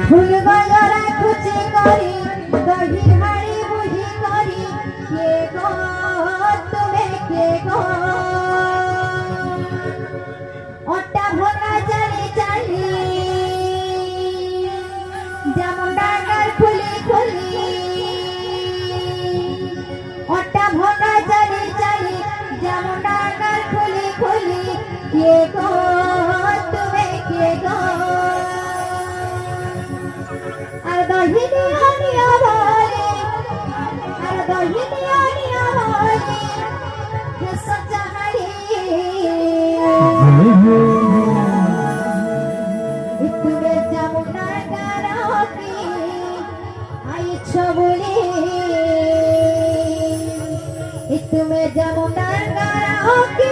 ফুল গজরা খুচি করি দহি হাড়ি বুঝি করি কে গো তুমি কে গো ওটা ভোনা চালি চালি যেমন ডাকার খুলি খুলি ওটা ভোনা চালি চালি যেমন ডাকার খুলি খুলি কে গো তুমি কে গো আর দহি দিয়া নিয়া বলে আর দহি দিয়া নিয়া বলে কে সচ্চা হাড়ি তুমি যমুনা গারকি আইছ বলি তুমি যমুনা গারকি